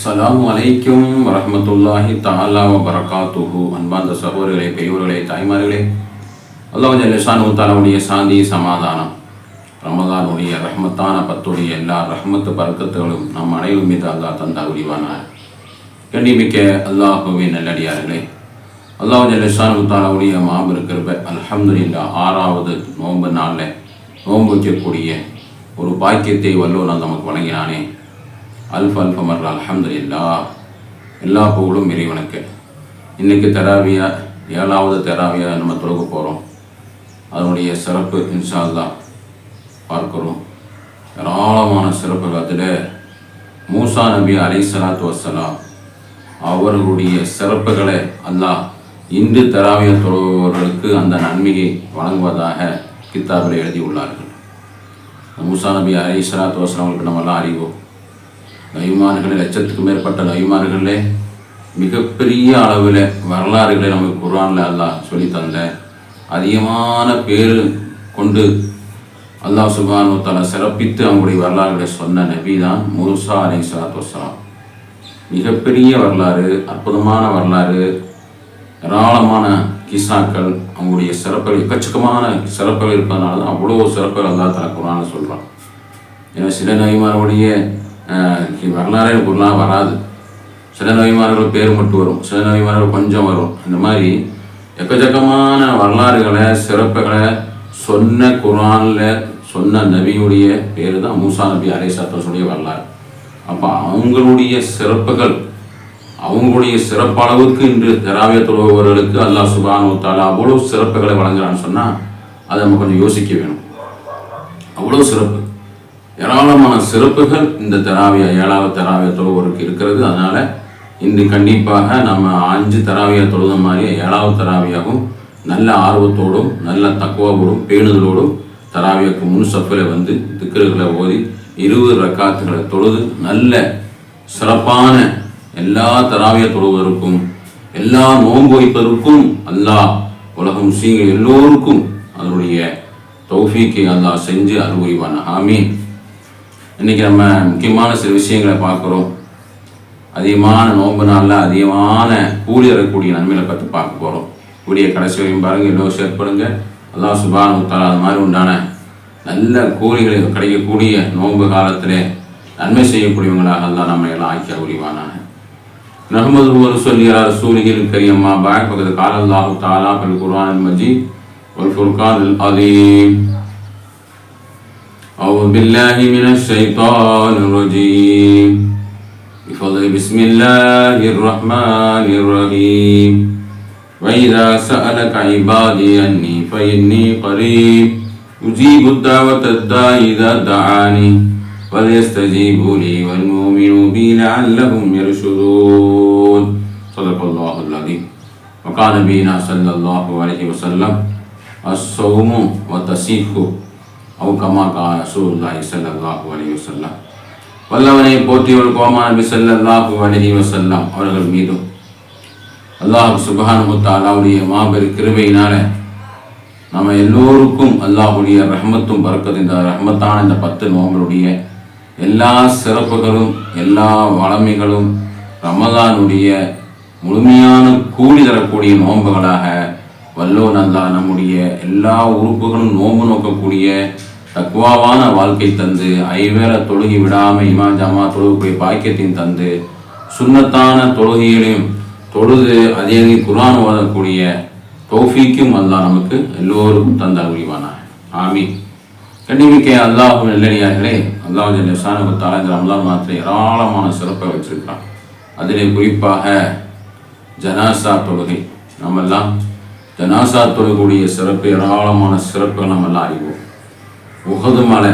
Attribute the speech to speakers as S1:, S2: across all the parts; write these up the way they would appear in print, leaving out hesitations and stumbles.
S1: அஸ்ஸலாமு அலைக்கும் வரஹ்மத்துல்லாஹி தஆலா வ பரகாத்துஹு. அன்பார்ந்த சகோதரர்களே, பெரியவர்களே, தாய்மார்களே, அல்லாஹ் ஜல்ல ஷானஹு தஆலாவுடைய சாந்தி சமாதானம், ரமதானுடைய ரஹ்மத்தான பத்துடைய எல்லா ரஹ்மத்து பரக்கத்துகளும் நம் அனைவரும் மீது அல்லாஹ் தந்தா உரிவானார். கண்ணிமிக்க அல்லாஹுவின் நல்லடியார்களே, அல்லாஹ் ஜல்ல ஷானஹு தஆலாவுடைய மாபெரும் கிருபை, அல்ஹம்துலில்லாஹ், 6வது நோன்பு நாளில் நோன்பு வைக்கக்கூடிய ஒரு பாக்கியத்தை வல்லோன் நமக்கு வழங்கினானே. அல்ஃப் மர்ரா அல்ஹம்துலில்லாஹ். எல்லா புகழும் இறைவனுக்கு. இன்றைக்கி தராவியா, 7வது தராவியா நம்ம தொழுக போகிறோம். அதனுடைய சிறப்பு இன்ஷா அல்லாஹ் பார்க்குறோம். ஏராளமான சிறப்புகள். அதில் மூசா நபி அலைஹிஸ்ஸலாத்து வஸ்ஸலாம் அவர்களுடைய சிறப்புகளை அல்லாஹ் இன்று தராவியா தொழுபவர்களுக்கு அந்த நன்மையை வழங்குவதாக கித்தாபில் எழுதியுள்ளார்கள். மூசா நபி அலைஹிஸ்ஸலாத்து வஸ்ஸலாம் அவங்களுக்கு நம்மெல்லாம் அறிவோம். நபிமார்களில் லட்சத்துக்கு மேற்பட்ட நபிமார்களில் மிகப்பெரிய அளவில் வரலாறுகளை நமக்கு குர்ஆனில் அல்லாஹ் சொல்லி தந்த அதிகமான பேர் கொண்டு அல்லாஹ் சுப்ஹானஹு வ தஆலா சிறப்பித்து அவங்களுடைய வரலாறுகளை சொன்ன நபி தான் மூசா அலைஹிஸ்ஸலாத்து வஸ்ஸலாம். மிகப்பெரிய வரலாறு, அற்புதமான வரலாறு, ஏராளமான கிசாக்கள், அவங்களுடைய சிறப்புகள், எக்கச்சக்கமான சிறப்புகள் இருப்பதனால தான் அவ்வளோ சிறப்புகள் அல்லாஹ் தஆலா குர்ஆனில் சொல்கிறான். ஏன்னா சில நபிமார்களுடைய வரலாறே குர்ஆனில் வராது. சில நபிமார்கள் பேர் மட்டும் வரும், சில நபிமார்கள் கொஞ்சம் வரும். இந்த மாதிரி எக்கச்சக்கமான வரலாறுகளை, சிறப்புகளை சொன்ன குர்ஆனில் சொன்ன நபியுடைய பேர் தான் மூசா நபி அலைஹிஸ்ஸலாத்து வஸ்ஸலாமுடைய வரலாறு. அப்போ அவங்களுடைய சிறப்புகள், அவங்களுடைய சிறப்பளவுக்கு இன்று தராவியா தொழுபவர்களுக்கு அல்லாஹ் சுப்ஹானஹு வ தஆலா அவ்வளோ சிறப்புகளை வழங்குறான்னு சொன்னால் அதை நம்ம கொஞ்சம் யோசிக்க வேணும். அவ்வளோ சிறப்பு, ஏராளமான சிறப்புகள் இந்த தராவியா, 7வது தராவியா தொழுபவருக்கு இருக்கிறது. அதனால் இன்று கண்டிப்பாக நம்ம 5 தராவியா தொழுத மாதிரி 7வது தராவியாகவும் நல்ல ஆர்வத்தோடும் நல்ல தக்வாவோடும் பேணுதலோடும் தராவியாவுக்கு முன் சஃபில் வந்து திக்ருகளை ஓதி 20 ரக்காத்துகளை தொழுது நல்ல சிறப்பான எல்லா தராவியா தொழுவதற்கும், எல்லா நோன்பு வைப்பதற்கும் அல்லாஹ் உலகம் முஸ்லிம்கள் எல்லோருக்கும் அதனுடைய தௌஃபீக்கை அல்லாஹ் செஞ்சு அருள்புரிவான். ஆமீன். இன்றைக்கி நம்ம முக்கியமான சில விஷயங்களை பார்க்குறோம். அதிகமான நோன்பு நாளில் அதிகமான கூலி தரக்கூடிய நன்மைகளை பற்றி பார்க்க போகிறோம். கூடிய கடைசி வரையும் பாருங்கள், எல்லோரும் ஷேர் பண்ணுங்கள். அல்லாஹ் சுப்ஹானஹு வ தஆலா அது மாதிரி உண்டான நல்ல கூலிகளை கிடைக்கக்கூடிய நோன்பு காலத்தில் நன்மை செய்யக்கூடியவங்களாக அல்லாஹ் நம்ம எல்லாம் ஆக்கி உரிவானான. நஹ்மதுஹு வ நுஸல்லி அலா ரசூலிஹில் கரீம். அம்மா பஅத். ஃபகத் கால அல்லாஹு தஆலா ஃபில் குர்ஆனில் மஜீத் வல் ஃபுர்கானில் அதீம். أعوذ بالله من الشيطان الرجيم. بفضل بسم الله الرحمن الرحيم. وإذا سألك عبادي أني فإني قريب أجيب الدعوة الداعي إذا دعاني فليستجيبوا لي والمؤمنوا بي لعلهم يرشدون. صدق الله العظيم. وقال نبينا صلى الله عليه وسلم الصوم وتصيح அவுகமா ரசூலுல்லாஹி ஸல்லல்லாஹு அலைஹி வஸல்லம். வல்லவனை போற்றியவள் கோமா நபி ஸல்லல்லாஹு அலைஹி வஸல்லம் அவர்கள் மீதும் அல்லாஹ் சுப்ஹானஹு வ தஆலாவுடைய மாபெரும் கிருபையினால நம்ம எல்லோருக்கும் அல்லாஹ்வுடைய ரஹ்மத்தும் பரக்கத்தும், இந்த ரஹ்மத்தான இந்த 10 நோன்புடைய எல்லா சிறப்புகளும் எல்லா வளமைகளும் ரமதானுடைய முழுமையான கூலி தரக்கூடிய நோன்புகளாக வல்லோன் அல்லாஹ் நம்முடைய எல்லா உறுப்புகளும் நோன்பு நோக்கக்கூடிய தக்வாவான வாழ்க்கை தந்து, ஐவேளை தொழுகி விடாமல் இமாம் ஜமா தொழுகக்கூடிய பாக்கியத்தையும் தந்து, சுன்னத்தான தொழுகைகளையும் தொழுது அதே குர்ஆன் ஓதக்கூடிய தௌஃபீக்கும் அல்லாஹ் நமக்கு எல்லோருக்கும் தந்தால் உரிவானாக. ஆமீன். கண்ணிமிக்க அல்லாஹ் நல்லடியார்களே, அல்லாஹ் ஜல்ல ஷானஹு வ தஆலா இந்த ரமலான் மாதத்தில் ஏராளமான சிறப்பை வச்சிருக்கிறான். அதிலே குறிப்பாக ஜனாசா தொழுகை. நம்மெல்லாம் ஜனாசா தொழக்கூடிய சிறப்பு, ஏராளமான சிறப்புகள் நம்ம எல்லாம் அறிவோம். உஹது மலை,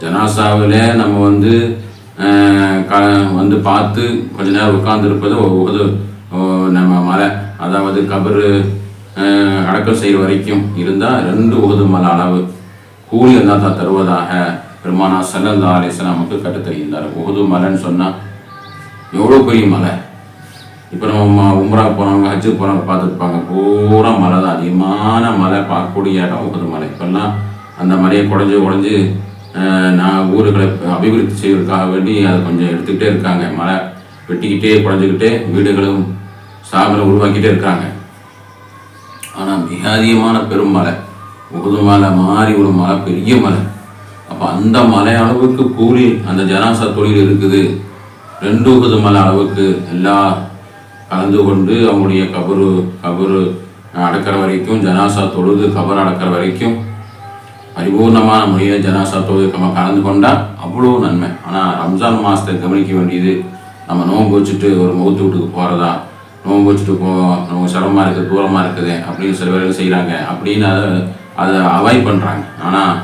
S1: ஜனாசாவில் நம்ம வந்து பார்த்து கொஞ்ச நேரம் உட்கார்ந்துருப்பது உஹது நம்ம மலை, அதாவது கபரு அடக்கம் செய்கிற வரைக்கும் இருந்தால் 2 உஹது மலை அளவு கூலி அல்லா தான் தருவதாக பெருமானா ஸல்லல்லாஹு அலைஹி வஸல்லம் நமக்கு கற்றுத்தருகின்றார். உஹது மலைன்னு சொன்னால் எவ்வளோ பெரிய மலை. இப்போ நம்ம உம்ரா போனவங்க, ஹஜ்ஜு போனவங்க பார்த்துருப்பாங்க, பூரா மலை தான், அதிகமான மலை பார்க்கக்கூடிய இடம் உஹது மலை. இப்போல்லாம் அந்த மலையை குறைஞ்சு நான் ஊர்களை அபிவிருத்தி செய்வதற்காக வேண்டி அதை கொஞ்சம் எடுத்துக்கிட்டே இருக்காங்க. மழை வெட்டிக்கிட்டே குறைஞ்சிக்கிட்டே வீடுகளும் சாகரம் உருவாக்கிட்டே இருக்காங்க. ஆனால் மிக அதிகமான பெரும் மலை, உகுது மலை மாதிரி ஒரு மலை, பெரிய மலை. அப்போ அந்த மலை அளவுக்கு கூலி அந்த ஜனாசா தொழில் இருக்குது. 2 உகுது மலை அளவுக்கு எல்லாம் கலந்து கொண்டு அவங்களுடைய கபரு அடக்கிற வரைக்கும், ஜனாசா தொழுது கபர் அடக்கிற வரைக்கும் பரிபூர்ணமான முறையில் ஜனாசா தொழுது நம்ம கலந்து கொண்டால் அவ்வளோ நன்மை. ஆனால் ரம்ஜான் மாதத்தை கவனிக்க வேண்டியது, நம்ம நோன்பு வச்சுட்டு ஒரு மௌத்து வீட்டுக்கு போகிறதா, நோன்பு வச்சுட்டு நம்ம சிரமமாக இருக்குது, தூரமாக இருக்குது அப்படின்னு சில பேர்கள் செய்கிறாங்க. அப்படின்னு அதை அவாய்ட் பண்ணுறாங்க. ஆனால்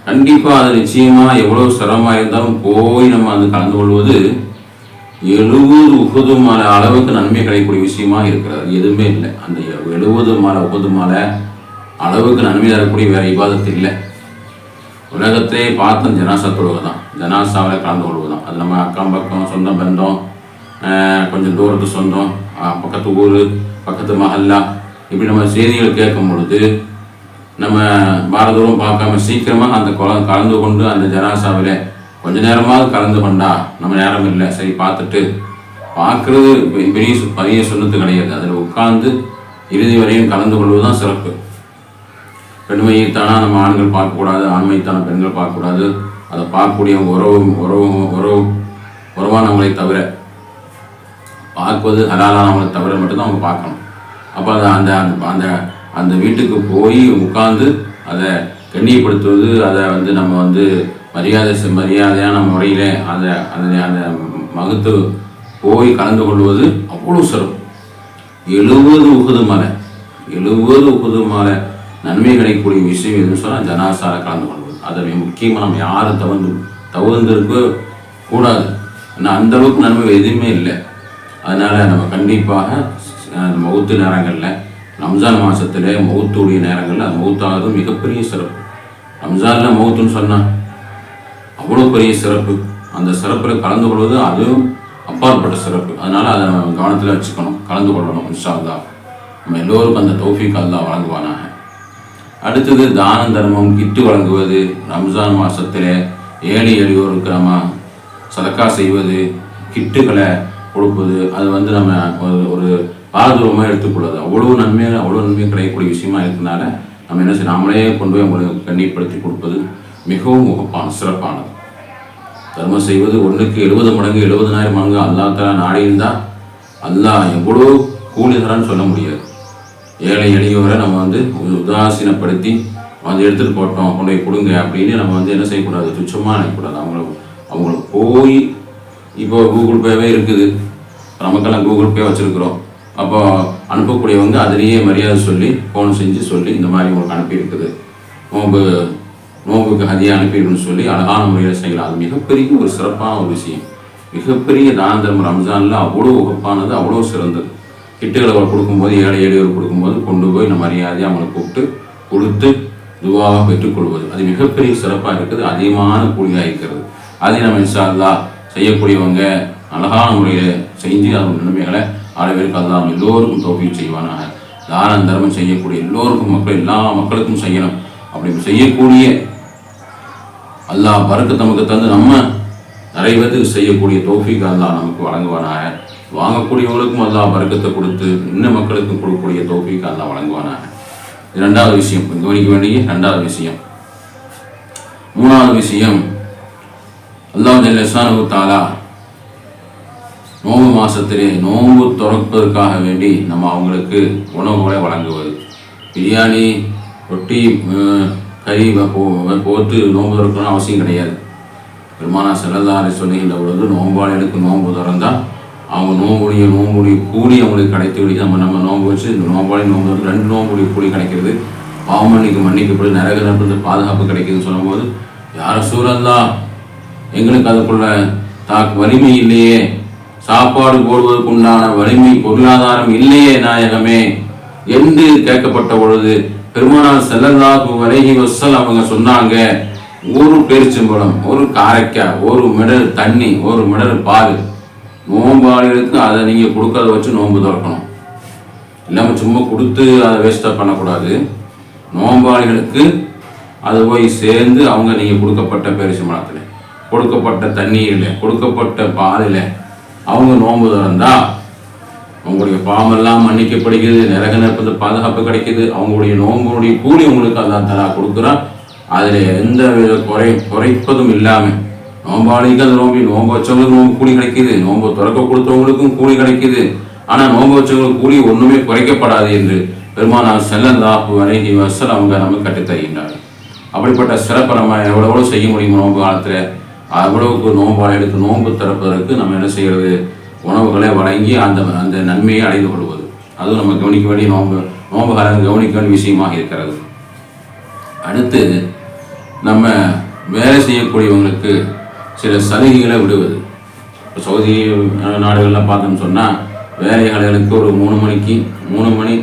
S1: கண்டிப்பாக அது நிச்சயமாக எவ்வளோ சிரமமாக இருந்தாலும் போய் நம்ம அது கலந்து கொள்வது 70 உகுது மலை அளவுக்கு நன்மை கிடைக்கக்கூடிய விஷயமா இருக்கிறது. எதுவுமே இல்லை. அந்த 70 மலை உகுது மலை அளவுக்கு நன்மை தரக்கூடிய வேற இபாதத்து இல்லை. உலகத்திலே பார்த்த ஜனாசா தொழுகை தான், ஜனாசாவில் கலந்து கொள்வதுதான். அது நம்ம அக்கம் பக்கம், சொந்தம் பந்தம், கொஞ்சம் தூரத்து சொந்தம், பக்கத்து ஊர், பக்கத்து மஹல்லா, இப்படி நம்ம செய்திகள் கேட்கும் பொழுது நம்ம பாரதூரம் பார்க்காம சீக்கிரமாக அந்த கலந்து கொண்டு அந்த ஜனாசாவில் கொஞ்ச நேரமாவது கலந்து கொண்டா, நம்ம நேரம் இல்லை சரி பார்த்துட்டு பார்க்குறது பெரிய சுண்ணத்து கிடையாது. அதில் உட்கார்ந்து இறுதி வரையும் கலந்து கொள்வதுதான் சிறப்பு. பெண்மைத்தானா நம்ம ஆண்கள் பார்க்கக்கூடாது, ஆண்மைத்தான பெண்கள் பார்க்கக்கூடாது. அதை பார்க்கக்கூடியவங்க உறவானவங்களை தவிர, பார்ப்பது ஹலாலானவங்களை தவிர மட்டும்தான் அவங்க பார்க்கணும். அப்போ அதை அந்த அந்த வீட்டுக்கு போய் உட்கார்ந்து அதை கண்ணியப்படுத்துவது, அதை நம்ம மரியாதையான முறையில் அந்த மகத்து போய் கலந்து கொள்வது அவ்வளோ சிறப்பு. 70 உகுது மலை, 70 உகுது மலை நன்மை கிடைக்கக்கூடிய விஷயம் எதுன்னு சொன்னால் ஜனாசால கலந்து கொள்வது. அதை முக்கியமாக நம்ம யாரும் தவிர்த்திருக்க கூடாது. ஆனால் அந்த அளவுக்கு நன்மை எதுவுமே இல்லை. அதனால் நம்ம கண்டிப்பாக மௌத்து நேரங்களில், ரம்ஜான் மாதத்தில் மௌத்துடைய நேரங்களில் அது மௌத்தாவது மிகப்பெரிய சிறப்பு. ரம்ஜானில் மௌத்துன்னு சொன்னால் அவ்வளோ பெரிய சிறப்பு. அந்த சிறப்பில் கலந்து கொள்வது அதுவும் அப்பாற்பட்ட சிறப்பு. அதனால் அதை நம்ம கவனத்தில் வச்சுக்கணும், கலந்து கொள்ளணும். இன்ஷா அல்லாஹ் நம்ம எல்லோருக்கும் அந்த தௌஃபீக் அல்லாஹ் வழங்குவானாக. அடுத்தது தானம் தர்மம், கிட்டு வழங்குவது. ரம்ஜான் மாதத்தில் ஏழை எளியோருக்கு நம்ம சதக்கா செய்வது, கிட்டுகளை கொடுப்பது, அது நம்ம ஒரு பாரதூரமாக எடுத்துக்கொள்வது அவ்வளோ நன்மை கிடைக்கக்கூடிய விஷயமா இருக்கிறதுனால நம்ம என்ன செய்யணும், நாமளே கொண்டு போய் அவங்களுக்கு கண்ணியப்படுத்தி கொடுப்பது மிகவும் சிறப்பானது. தர்மம் செய்வது 1க்கு 70 மடங்கு 70,000 மடங்கு அல்லாஹ் தஆலா நாடியிருந்தால் அல்லாஹ் எவ்வளோ கூலி தரான்னு சொல்ல முடியாது. ஏழை எளியோரை நம்ம உதாசீனப்படுத்தி எடுத்துகிட்டு போட்டோம், கொண்டு போய் கொடுங்க அப்படின்னு நம்ம என்ன செய்யக்கூடாது, துச்சமாக நினைக்கக்கூடாது. அவங்கள போய் இப்போ கூகுள் பேவே இருக்குது, நமக்கெல்லாம் கூகுள் பே வச்சுருக்குறோம். அப்போ அனுப்பக்கூடியவங்க அதிலேயே மரியாதை சொல்லி ஃபோன் செஞ்சு சொல்லி இந்த மாதிரி உங்களுக்கு அனுப்பியிருக்குது, நோம்புக்கு ஹதியா அனுப்பிடுன்னு சொல்லி அழகான முறையில் செய்யலாம். அது மிகப்பெரிய ஒரு சிறப்பான ஒரு விஷயம். மிகப்பெரிய தான தர்மம் ரம்ஜானில் அவ்வளோ உகப்பானது, அவ்வளோ சிறந்தது. கிட்டுகளை கொடுக்கும்போது, ஏழை எளியோர் கொடுக்கும்போது கொண்டு போய் நம்ம மரியாதையை அவங்களை கூப்பிட்டு கொடுத்து துவாவாக பெற்றுக்கொள்வது அது மிகப்பெரிய சிறப்பாக இருக்குது, அதிகமான கூலியாக இருக்கிறது. அதை நம்ம இன்ஷா அல்லாஹ் செய்யக்கூடியவங்க அழகான முறையில் செஞ்சு அதோட நன்மைகளை ஆடவேற்கு அல்லாஹ் எல்லோருக்கும் தௌஃபீக் செய்வானாக. தான தர்மம் செய்யக்கூடிய எல்லோருக்கும், எல்லா மக்களுக்கும் செய்யணும். அப்படி செய்யக்கூடிய அல்லாஹ் பரக்கத் நமக்கு தந்து நம்ம நிறைய பேருக்கு செய்யக்கூடிய தௌஃபீக் அல்லாஹ் நமக்கு வழங்குவானாக. வாங்கக்கூடியவங்களுக்கும் அல்லாஹ் பரக்கத்தை கொடுத்து இன்னும் மக்களுக்கும் கொடுக்கக்கூடிய தௌஃபீக் அல்லாஹ் வழங்குவானாக. இது 2வது விஷயம், கவனிக்க வேண்டிய 2வது விஷயம். 3வது விஷயம், அல்லாஹ் ஜல்ல ஷானஹு தஆலா நோன்பு மாதத்திலே நோன்பு துறப்பதற்காக வேண்டி நம்ம அவங்களுக்கு உணவுகளை வழங்குவது. பிரியாணி, ரொட்டி, கறி போட்டு நோன்பு திறக்கணும்னு அவசியம் கிடையாது. பெருமானார் ஸல்லல்லாஹு அலைஹி வஸல்லம் சொல்லுகின்ற பொழுது நோம்பாளிகளுக்கு நோன்பு திறந்தால் அவங்க நோம்புடைய கூலி அவங்களுக்கு கிடைத்து விடுது. நம்ம நோன்பு வச்சு இந்த நோம்பாளி நோன்பு 2 நோம்புடைய கூலி கிடைக்கிறது, மன்னிக்கப்படுது, நரக நெருப்பு பாதுகாப்பு கிடைக்குதுன்னு சொல்லும்போது, யார் ரசூலல்லாஹ் எங்களுக்கு அதுக்குள்ள வலிமை இல்லையே, சாப்பாடு போடுவதற்கு உண்டான வலிமை பொருளாதாரம் இல்லையே நாயகமே என்று கேட்கப்பட்ட பொழுது பெருமானார் ஸல்லல்லாஹு அலைஹி வஸல்லம் அவங்க சொன்னாங்க, ஒரு பேரிச்சம்பழம், ஒரு காரைக்காய், ஒரு மிடல் தண்ணி, ஒரு மிடல் பால், நோம்பாளிகளுக்கு அதை நீங்கள் கொடுக்கறத வச்சு நோன்பு திறக்கணும். இல்லாமல் சும்மா கொடுத்து அதை வேஸ்ட்டாக பண்ணக்கூடாது. நோம்பாளிகளுக்கு அது போய் சேர்ந்து அவங்க நீங்கள் கொடுக்கப்பட்ட பேரிச்சம்பழத்தில், கொடுக்கப்பட்ட தண்ணீரில், கொடுக்கப்பட்ட பாலில் அவங்க நோன்பு திறந்தா அவங்களுடைய பாவமெல்லாம் மன்னிக்கப்படுகிறது, நரக நெருப்பு பாதுகாப்பு கிடைக்குது. அவங்களுடைய நோம்புடைய கூலி உங்களுக்கு அல்லாஹ் தஆலா கொடுக்குறான். அதில் எந்த வித குறைப்பதும் இல்லாமல் நோம்பாளிக்கு அந்த நோம்பு வச்சவங்களுக்கு நோம்பு கூலி கிடைக்குது, நோம்பு திறக்க கொடுத்தவங்களுக்கும் கூலி கிடைக்குது. ஆனால் நோம்பு வச்சவங்களுக்கு கூலி ஒன்றுமே குறைக்கப்படாது என்று பெருமானார் ஸல்லல்லாஹு அலைஹி வஸல்லம் அவங்க நமக்கு கற்றுத்தருகின்றார்கள். அப்படிப்பட்ட சிறப்பை நம்ம எவ்வளோ செய்ய முடியும் நோன்பு காலத்தில், அவ்வளவுக்கு நோம்பால் எடுத்து நோன்பு திறப்பதற்கு நம்ம என்ன செய்கிறது, உணவுகளை வழங்கி அந்த நன்மையை அடைந்து கொள்வது. அதுவும் நம்ம கவனிக்க வேண்டிய நோன்பு காலம் கவனிக்க வேண்டிய விஷயமாக இருக்கிறது. அடுத்து நம்ம வேலை செய்யக்கூடியவங்களுக்கு சில சலுகைகளை விடுவது. இப்போ சவுதி நாடுகள்லாம் பார்த்தோம்னு சொன்னால் வேலைகளுக்கு ஒரு 3 மணி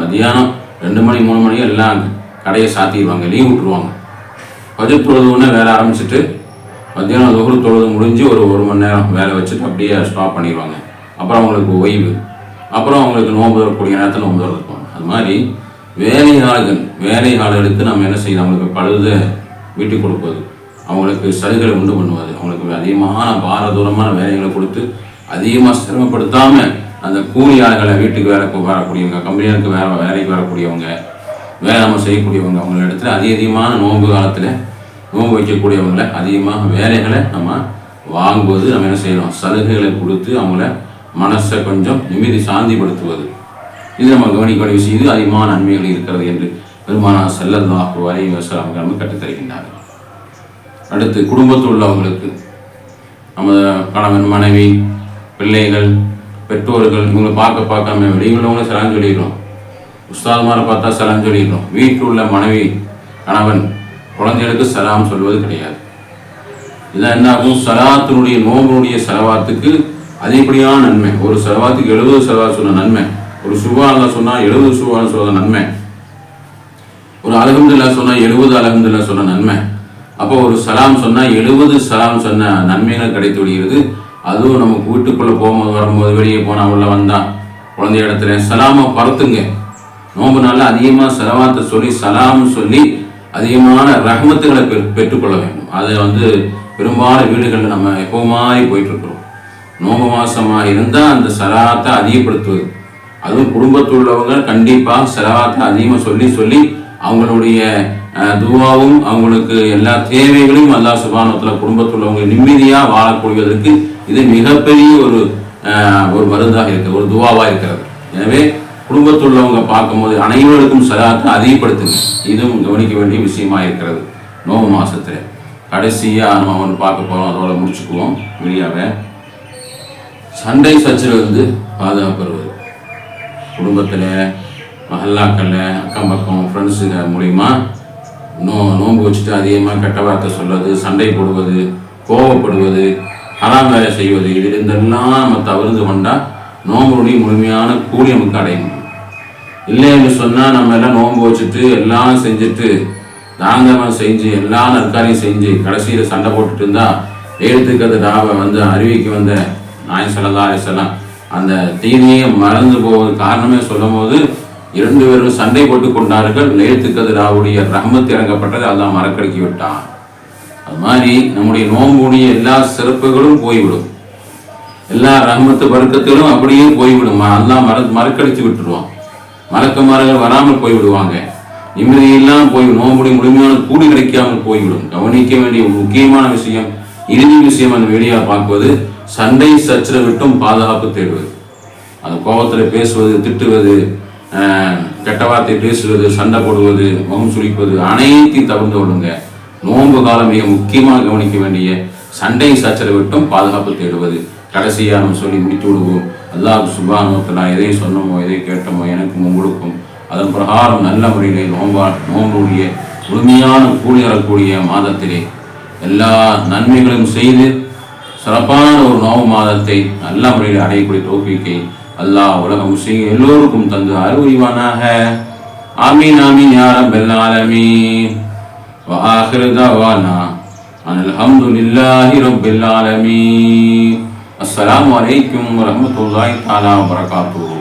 S1: மதியானம் 2 மணி 3 மணி எல்லாம் கடையை சாத்திடுவாங்க, லீவ் விட்டுருவாங்க. பஜட் தொழுதுன்னு வேலை ஆரம்பிச்சுட்டு மத்தியானம் தொகுறு தொழுது முடிஞ்சு ஒரு மணி நேரம் வேலை வச்சுட்டு அப்படியே ஸ்டாப் பண்ணிடுவாங்க. அப்புறம் அவங்களுக்கு ஓய்வு, அப்புறம் அவங்களுக்கு நோன்பு வரக்கூடிய நேரத்தில் நோன்பு இருப்பாங்க. அது மாதிரி வேலையாளர்களுக்கு நம்ம என்ன செய்யணும், அவங்களுக்கு பழுத வீட்டுக்கு கொடுப்பது, அவங்களுக்கு சலுகைகளை உண்டு பண்ணுவது, அவங்களுக்கு அதிகமான பாரதூரமான வேலைகளை கொடுத்து அதிகமாக சிரமப்படுத்தாமல் அந்த கூலியாளர்களை வீட்டுக்கு வேலைக்கு வரக்கூடியவங்க, கம்பெனிகளுக்கு வேலைக்கு வரக்கூடியவங்க, வேலை நம்ம செய்யக்கூடியவங்க, அவங்க இடத்துல அதிகமான நோன்பு காலத்தில் நோன்பு வைக்கக்கூடியவங்களை அதிகமாக வேலைகளை நம்ம வாங்குவது, நம்ம என்ன செய்யணும், சலுகைகளை கொடுத்து அவங்கள மனசை கொஞ்சம் நிம்மதி சாந்திப்படுத்துவது. இது நம்ம கவனிக்க வேண்டிய விஷயம். இது அதிகமான நன்மைகள் இருக்கிறது என்று பெருமானார் ஸல்லல்லாஹு அலைஹி வஸல்லம் நமக்கு கற்றுத்தருகின்றார்கள். அடுத்து குடும்பத்தில் உள்ளவங்களுக்கு நம்ம கணவன் மனைவி பிள்ளைகள் பெற்றோர்கள் இவங்களை பார்க்க நம்ம வெளியுள்ளவங்கள சலாம் சொல்லிடுறோம், உஸ்தாதுமாரை பார்த்தா சலாம் சொல்லிடுறோம். வீட்டில் உள்ள மனைவி கணவன் குழந்தைகளுக்கு சலாம் சொல்வது கிடையாது. இதான் என்ன ஆகும், சலாத்தினுடைய நோம்புடைய செலவாத்துக்கு அதிகப்படியான நன்மை. ஒரு செலவாத்துக்கு 70 செலவாத் சொன்ன நன்மை, ஒரு சுபான்லாம் சொன்னால் 70 சுபான் சொல்ற நன்மை, ஒரு அல்ஹம்துலில்லாஹ் சொன்னால் 70 அல்ஹம்துலில்லாஹ் சொன்ன நன்மை. அப்போ ஒரு சலாம் சொன்னால் 70 சலாம் சொன்ன நன்மைகள் கிடைத்து விடுகிறது. அதுவும் நமக்கு வீட்டுக்குள்ளே போகும்போது வரும்போது வெளியே போனால் உள்ள வந்தால் குழந்தைய இடத்துல சலாமை பரத்துங்க. நோம்பு நாளில் அதிகமாக செலவாத்தை சொல்லி சலாம் சொல்லி அதிகமான ரஹ்மத்துகளை பெற்றுக்கொள்ள வேண்டும். அது பெரும்பாலும் வீடுகளில் நம்ம எப்போ மாதிரி போயிட்டுருக்குறோம். நோம்பு மாதமாக இருந்தால் அந்த செலவாத்தை அதிகப்படுத்துவது, அதுவும் குடும்பத்தில் உள்ளவங்க கண்டிப்பாக செலவாத்தை அதிகமாக சொல்லி அவங்களுடைய துவாவும் அவங்களுக்கு எல்லா தேவைகளையும் அல்லாஹ் சுப்ஹானஹு வ தஆலா குடும்பத்தில் உள்ளவங்க நிம்மதியாக வாழக்கூடியதற்கு இது மிகப்பெரிய ஒரு மருந்தாக இருக்கிறது, ஒரு துவாவாக இருக்கிறது. எனவே குடும்பத்தில் உள்ளவங்க பார்க்கும்போது அனைவருக்கும் சலாத்தை அதிகப்படுத்துங்க. இதுவும் கவனிக்க வேண்டிய விஷயமா இருக்கிறது. நோம்பு மாதத்தில் கடைசியாக நம்ம ஒன்று பார்க்க போகிறோம், அதோட முடிச்சுக்குவோம் வெளியாவை. சண்டை சச்சரவு பாதுகாப்புறது. குடும்பத்தில் மஹல்லாக்களில் அக்கம் பக்கம் ஃப்ரெண்ட்ஸுங்க மூலிமா நோன்பு வச்சுட்டு அதிகமாக கெட்ட வார்த்தை சொல்வது, சண்டை போடுவது, கோபப்படுவது, ஹராம் வேலை செய்வது, இதெல்லாம் நம்ம தவிர்த்து கொண்டால் நோம்புடைய முழுமையான கூலி நமக்கு அடைய முடியும். இல்லைன்னு சொன்னால் நம்ம எல்லாம் நோன்பு வச்சுட்டு எல்லாம் செஞ்சுட்டு தாங்கமாக செஞ்சு எல்லா நற்காரியம் செஞ்சு கடைசியில் சண்டை போட்டுட்டு இருந்தால் எழுத்துக்கிறது டாவை அறிவிக்க வந்த நாயகம் ஸல்லல்லாஹு அலைஹி வஸல்லம் அந்த தீனியை மறந்து போவது காரணமே சொல்லும் போது 2 பேரும் சண்டை போட்டு கொண்டார்கள். லேத்துக்கது ராவுடைய ரஹ்மத் இறங்கப்பட்டது, அல்லாஹ் மறக்கடிக்கி விட்டான். அது மாதிரி நம்முடைய நோம்புடைய எல்லா சிறப்புகளும் போய்விடும், எல்லா ரஹ்மத்து பரக்கத்துகளும் அப்படியே போய்விடும். அல்லாஹ் மறக்கடித்து விட்டுருவான், மலக்குமார்கள் வராமல் போய்விடுவாங்க, நிம்மதியெல்லாம் நோம்புடைய முழுமையான கூலி கிடைக்காமல் போய்விடும். கவனிக்க வேண்டிய முக்கியமான விஷயம், இறுதி விஷயம் அந்த வீடியோ பார்க்குவது, சண்டை சச்சரவு விட்டும் பாதுகாப்பு தேடுவது. அது கோபத்தில் பேசுவது, திட்டுவது, கெட்ட வார்த்தை பேசுவது, சண்டை போடுவது, முகம் சுழிப்பது அனைத்தையும் தவிர்த்து கொள்ளுங்க. நோன்பு காலம் மிக முக்கியமாக கவனிக்க வேண்டிய சண்டை சச்சரவு விட்டும் பாதுகாப்பு தேடுவது. கடைசியாக நம்ம சொல்லி முடித்து விடுவோம். அல்லாஹ் சுப்ஹானஹு வ தஆலா எதை சொன்னோமோ எதை கேட்டோமோ எனக்கும் உங்களுக்கும் அதன் பிரகாரம் நல்ல முறையிலே நோம்புடைய முழுமையான கூலி வரக்கூடிய மாதத்திலே எல்லா நன்மைகளையும் செய்து சிறப்பான ஒரு நோம்பு மாதத்தை நல்ல முறையில் அடையக்கூடிய தௌஃபீக்கை அல்லாஹ் உலக முஸ்லிம்கள் எல்லோருக்கும் தந்து அருள்வானாக. ஆமீன் ஆமீன் யா ரப்பல் ஆலமீன். வ ஆகிரு தஅவானா அல்ஹம்துலில்லாஹி ரப்பில் ஆலமீன். அஸ்ஸலாமு அலைக்கும் வ ரஹ்மத்துல்லாஹி தஆலா வ பரகாத்துஹு.